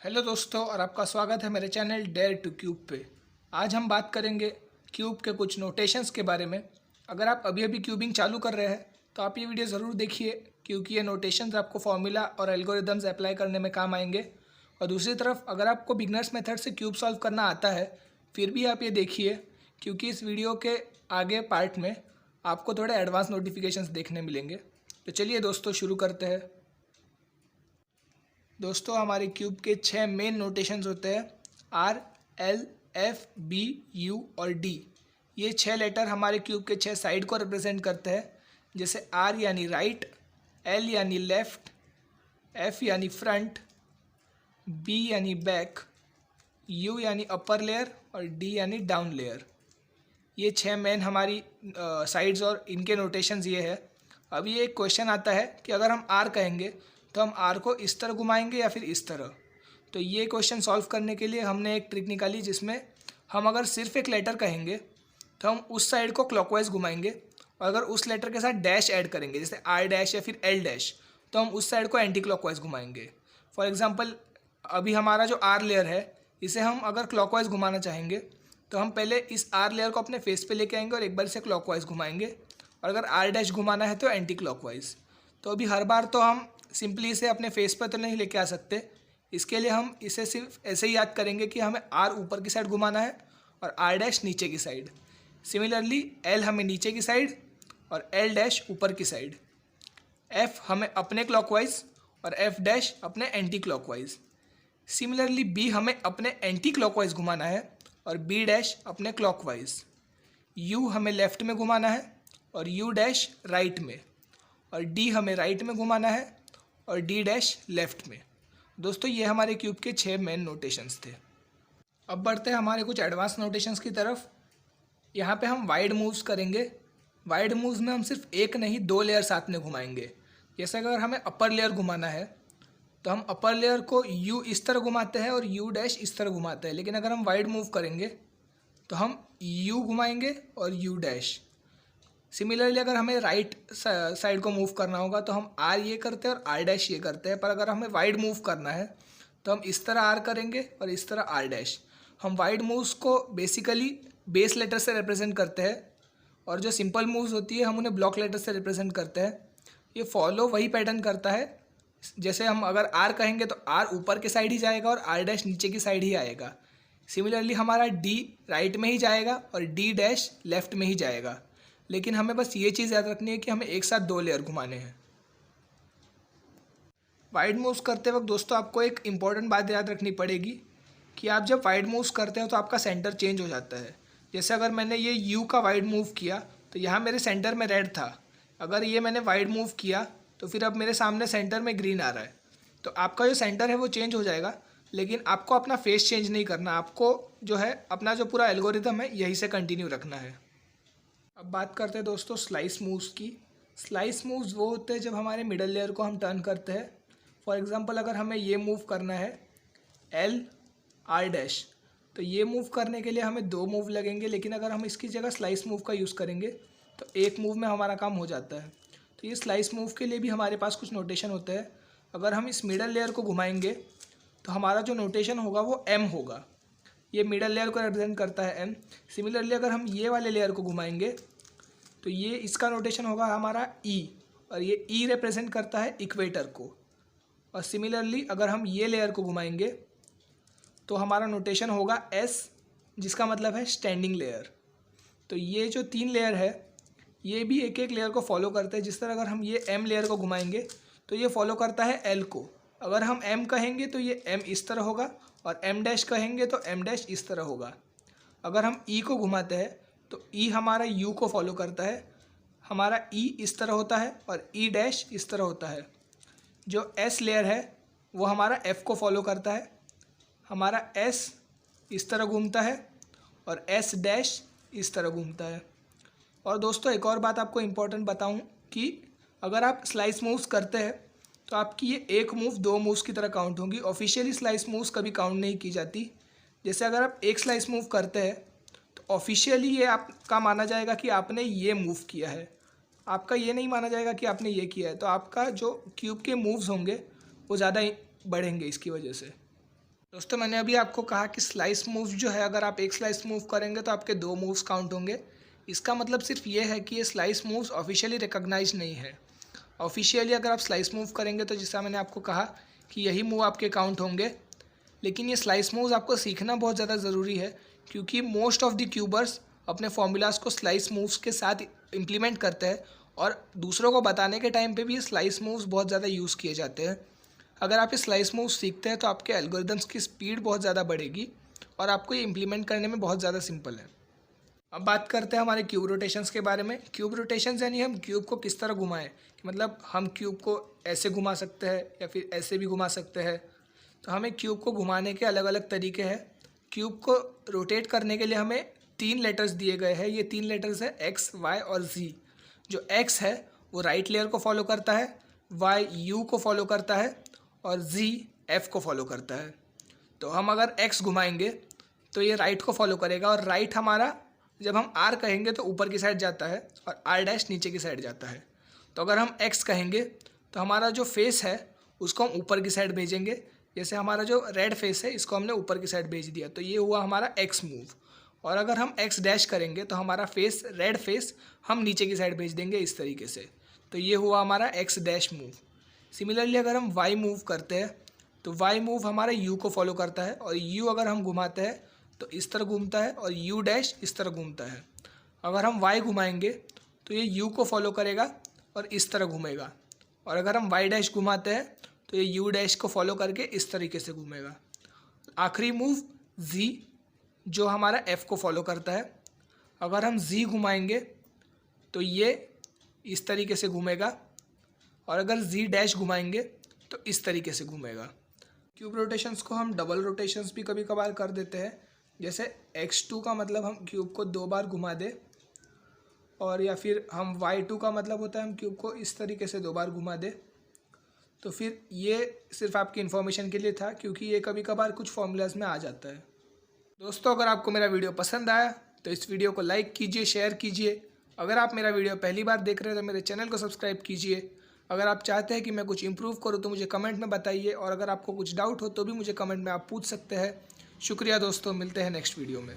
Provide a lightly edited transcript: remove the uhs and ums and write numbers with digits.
Hello दोस्तों, और आपका स्वागत है मेरे चैनल डेयर टू क्यूब पे। आज हम बात करेंगे क्यूब के कुछ नोटेशंस के बारे में। अगर आप अभी अभी क्यूबिंग चालू कर रहे हैं तो आप ये वीडियो ज़रूर देखिए, क्योंकि ये नोटेशंस आपको फॉर्मूला और एल्गोरिदम्स अप्लाई करने में काम आएंगे। और दूसरी तरफ, अगर आपको बिगनर्स मेथड से क्यूब सॉल्व करना आता है फिर भी आप ये देखिए, क्योंकि इस वीडियो के आगे पार्ट में आपको थोड़े एडवांस नोटिफिकेशंस देखने मिलेंगे। तो चलिए दोस्तों, शुरू करते हैं। दोस्तों, हमारे क्यूब के 6 मेन नोटेशंस होते हैं: R, L, F, B, U और डी। ये 6 लेटर हमारे क्यूब के 6 साइड को रिप्रेजेंट करते हैं, जैसे आर यानी राइट, एल यानी लेफ्ट, एफ यानी फ्रंट, बी यानी बैक, यू यानी अपर लेयर और डी यानी डाउन लेयर। ये 6 मेन हमारी साइड्स और इनके नोटेशंस ये है। अब ये एक क्वेश्चन आता है कि अगर हम आर कहेंगे तो हम आर को इस तरह घुमाएंगे या फिर इस तरह। तो ये क्वेश्चन सॉल्व करने के लिए हमने एक ट्रिक निकाली, जिसमें हम अगर सिर्फ एक लेटर कहेंगे तो हम उस साइड को क्लॉकवाइज घुमाएंगे, और अगर उस लेटर के साथ डैश ऐड करेंगे जैसे आर डैश या फिर एल डैश, तो हम उस साइड को एंटी क्लॉकवाइज घुमाएंगे। फॉर एग्जाम्पल, अभी हमारा जो आर लेयर है इसे हम अगर क्लॉकवाइज घुमाना चाहेंगे तो हम पहले इस आर लेयर को अपने फेस पे लेके आएंगे और एक बार इसे क्लॉकवाइज घुमाएंगे, और अगर आर डैश घुमाना है तो एंटी क्लॉकवाइज। तो अभी हर बार तो हम सिंपली इसे अपने फेस पर तो नहीं लेके आ सकते। इसके लिए हम इसे सिर्फ ऐसे ही याद करेंगे कि हमें आर ऊपर की साइड घुमाना है और आर डैश नीचे की साइड। सिमिलरली एल हमें नीचे की साइड और एल डैश ऊपर की साइड। एफ हमें अपने क्लॉकवाइज और एफ डैश अपने एंटी क्लॉकवाइज। सिमिलरली बी हमें अपने एंटी क्लॉकवाइज घुमाना है और बी डैश अपने क्लॉकवाइज। यू हमें लेफ्ट में घुमाना है और यू डैश राइट में, और डी हमें राइट में घुमाना है और डी डैश लेफ्ट में। दोस्तों, ये हमारे क्यूब के 6 मेन नोटेशंस थे। अब बढ़ते हैं हमारे कुछ एडवांस नोटेशंस की तरफ। यहाँ पे हम वाइड मूव्स करेंगे। वाइड मूव्स में हम सिर्फ एक नहीं 2 लेयर साथ में घुमाएंगे। जैसे अगर हमें अपर लेयर घुमाना है तो हम अपर लेयर को यू इस तरह घुमाते हैं और यू डैश इस तरह घुमाते हैं, लेकिन अगर हम वाइड मूव करेंगे तो हम यू घुमाएंगे और यू डैश। सिमिलरली अगर हमें राइट साइड को मूव करना होगा तो हम आर ये करते हैं और आर डैश ये करते हैं, पर अगर हमें वाइड मूव करना है तो हम इस तरह आर करेंगे और इस तरह आर डैश। हम वाइड मूव्स को बेसिकली बेस लेटर से रिप्रेजेंट करते हैं, और जो सिंपल मूव्स होती है हम उन्हें ब्लॉक लेटर से रिप्रेजेंट करते हैं। ये फॉलो वही पैटर्न करता है, जैसे हम अगर आर कहेंगे तो आर ऊपर के साइड ही जाएगा और आर डैश नीचे की साइड ही आएगा। सिमिलरली हमारा डी राइट में ही जाएगा और डी डैश लेफ्ट में ही जाएगा, लेकिन हमें बस ये चीज़ याद रखनी है कि हमें एक साथ 2 लेयर घुमाने हैं। वाइड मूव्स करते वक्त दोस्तों आपको एक इम्पॉर्टेंट बात याद रखनी पड़ेगी कि आप जब वाइड मूव्स करते हो तो आपका सेंटर चेंज हो जाता है। जैसे अगर मैंने ये यू का वाइड मूव किया तो यहाँ मेरे सेंटर में रेड था। अगर ये मैंने वाइड मूव किया तो फिर अब मेरे सामने सेंटर में ग्रीन आ रहा है। तो आपका जो सेंटर है वो चेंज हो जाएगा, लेकिन आपको अपना फेस चेंज नहीं करना। आपको जो है अपना जो पूरा एल्गोरिदम है यहीं से कंटिन्यू रखना है। अब बात करते हैं दोस्तों स्लाइस मूव्स की। स्लाइस मूव्स वो होते हैं जब हमारे मिडल लेयर को हम टर्न करते हैं। फॉर एग्जांपल, अगर हमें ये मूव करना है एल आर डैश, तो ये मूव करने के लिए हमें 2 मूव लगेंगे, लेकिन अगर हम इसकी जगह स्लाइस मूव का यूज़ करेंगे तो एक मूव में हमारा काम हो जाता है। तो ये स्लाइस मूव के लिए भी हमारे पास कुछ नोटेशन होते हैं। अगर हम इस मिडल लेयर को घुमाएंगे तो हमारा जो नोटेशन होगा वो एम होगा। ये मिडल लेयर को रिप्रेजेंट करता है एम। सिमिलरली अगर हम ये वाले लेयर को घुमाएंगे तो ये इसका नोटेशन होगा हमारा ई, और ये ई रिप्रेजेंट करता है इक्वेटर को। और सिमिलरली अगर हम ये लेयर को घुमाएंगे तो हमारा नोटेशन होगा एस, जिसका मतलब है स्टैंडिंग लेयर। तो ये जो 3 लेयर है ये भी एक एक लेयर को फॉलो करते हैं। जिस तरह अगर हम ये एम लेयर को घुमाएंगे तो ये फॉलो करता है एल को। अगर हम एम कहेंगे तो ये एम इस तरह होगा, और एम डैश कहेंगे तो एम डैश इस तरह होगा। अगर हम ई को घुमाते हैं तो ई हमारा यू को फॉलो करता है। हमारा ई इस तरह होता है और ई डैश इस तरह होता है। जो एस लेयर है वो हमारा एफ को फॉलो करता है। हमारा एस इस तरह घूमता है और एस डैश इस तरह घूमता है। और दोस्तों, एक और बात आपको इम्पोर्टेंट बताऊं कि अगर आप स्लाइस मूव्स करते हैं तो आपकी ये एक मूव 2 मूव्स की तरह काउंट होंगी। ऑफिशियली स्लाइस मूव्स कभी काउंट नहीं की जाती। जैसे अगर आप एक स्लाइस मूव करते हैं तो ऑफिशियली ये आपका माना जाएगा कि आपने ये मूव किया है, आपका ये नहीं माना जाएगा कि आपने ये किया है। तो आपका जो क्यूब के मूव्स होंगे वो ज़्यादा बढ़ेंगे इसकी वजह से। दोस्तों मैंने अभी आपको कहा कि स्लाइस मूव जो है, अगर आप एक स्लाइस मूव करेंगे तो आपके 2 मूव्स काउंट होंगे। इसका मतलब सिर्फ ये है कि ये स्लाइस मूव्स ऑफिशियली रिकॉग्नाइज नहीं है। ऑफिशियली अगर आप स्लाइस मूव करेंगे तो जैसा मैंने आपको कहा कि यही मूव आपके काउंट होंगे, लेकिन ये स्लाइस मूव्स आपको सीखना बहुत ज़्यादा ज़रूरी है, क्योंकि मोस्ट ऑफ द क्यूबर्स अपने फॉर्मूलाज को स्लाइस मूव्स के साथ इम्प्लीमेंट करते हैं और दूसरों को बताने के टाइम पे भी ये स्लाइस मूव्स बहुत ज़्यादा यूज़ किए जाते हैं। अगर आप ये स्लाइस मूव्स सीखते हैं तो आपके एल्गोरिदम्स की स्पीड बहुत ज़्यादा बढ़ेगी और आपको ये इम्प्लीमेंट करने में बहुत ज़्यादा सिंपल है। अब बात करते हैं हमारे क्यूब रोटेशंस के बारे में। क्यूब रोटेशंस यानी हम क्यूब को किस तरह घुमाएं, कि मतलब हम क्यूब को ऐसे घुमा सकते हैं या फिर ऐसे भी घुमा सकते हैं। तो हमें क्यूब को घुमाने के अलग अलग तरीके हैं। क्यूब को रोटेट करने के लिए हमें 3 लेटर्स दिए गए हैं। ये 3 लेटर्स हैं एक्स, वाई और जी। जो एक्स है वो राइट लेयर को फॉलो करता है, वाई यू को फॉलो करता है और जी एफ को फॉलो करता है। तो हम अगर एक्स घुमाएंगे तो ये राइट को फॉलो करेगा, और राइट हमारा जब हम आर कहेंगे तो ऊपर की साइड जाता है और आर डैश नीचे की साइड जाता है। तो अगर हम एक्स कहेंगे तो हमारा जो फेस है उसको हम ऊपर की साइड भेजेंगे। जैसे हमारा जो रेड फेस है इसको हमने ऊपर की साइड भेज दिया, तो ये हुआ हमारा एक्स मूव। और अगर हम एक्स डैश करेंगे तो हमारा फेस, रेड फेस, हम नीचे की साइड भेज देंगे इस तरीके से। तो ये हुआ हमारा एक्स डैश मूव। सिमिलरली अगर हम वाई मूव करते हैं तो वाई मूव हमारा यू को फॉलो करता है, और यू अगर हम घुमाते हैं तो इस तरह घूमता है और यू डैश इस तरह घूमता है। अगर हम वाई घुमाएंगे तो ये यू को फॉलो करेगा और इस तरह घूमेगा, और अगर हम वाई डैश घुमाते हैं तो ये यू डैश को फॉलो करके इस तरीके से घूमेगा। आखिरी मूव जी, जो हमारा एफ को फॉलो करता है। अगर हम जी घुमाएंगे तो ये इस तरीके से घूमेगा, और अगर जी डैश घुमाएंगे तो इस तरीके से घूमेगा। क्यूब रोटेशंस को हम डबल रोटेशंस भी कभी कभार कर देते हैं। जैसे x2 का मतलब हम क्यूब को 2 बार घुमा दे, और या फिर हम y2 का मतलब होता है हम क्यूब को इस तरीके से 2 बार घुमा दे। तो फिर ये सिर्फ आपकी इन्फॉर्मेशन के लिए था, क्योंकि ये कभी कभार कुछ फॉर्मूलाज में आ जाता है। दोस्तों अगर आपको मेरा वीडियो पसंद आया तो इस वीडियो को लाइक कीजिए, शेयर कीजिए। अगर आप मेरा वीडियो पहली बार देख रहे हैं तो मेरे चैनल को सब्सक्राइब कीजिए। अगर आप चाहते हैं कि मैं कुछ इंप्रूव करूं तो मुझे कमेंट में बताइए, और अगर आपको कुछ डाउट हो तो भी मुझे कमेंट में आप पूछ सकते हैं। शुक्रिया दोस्तों, मिलते हैं नेक्स्ट वीडियो में।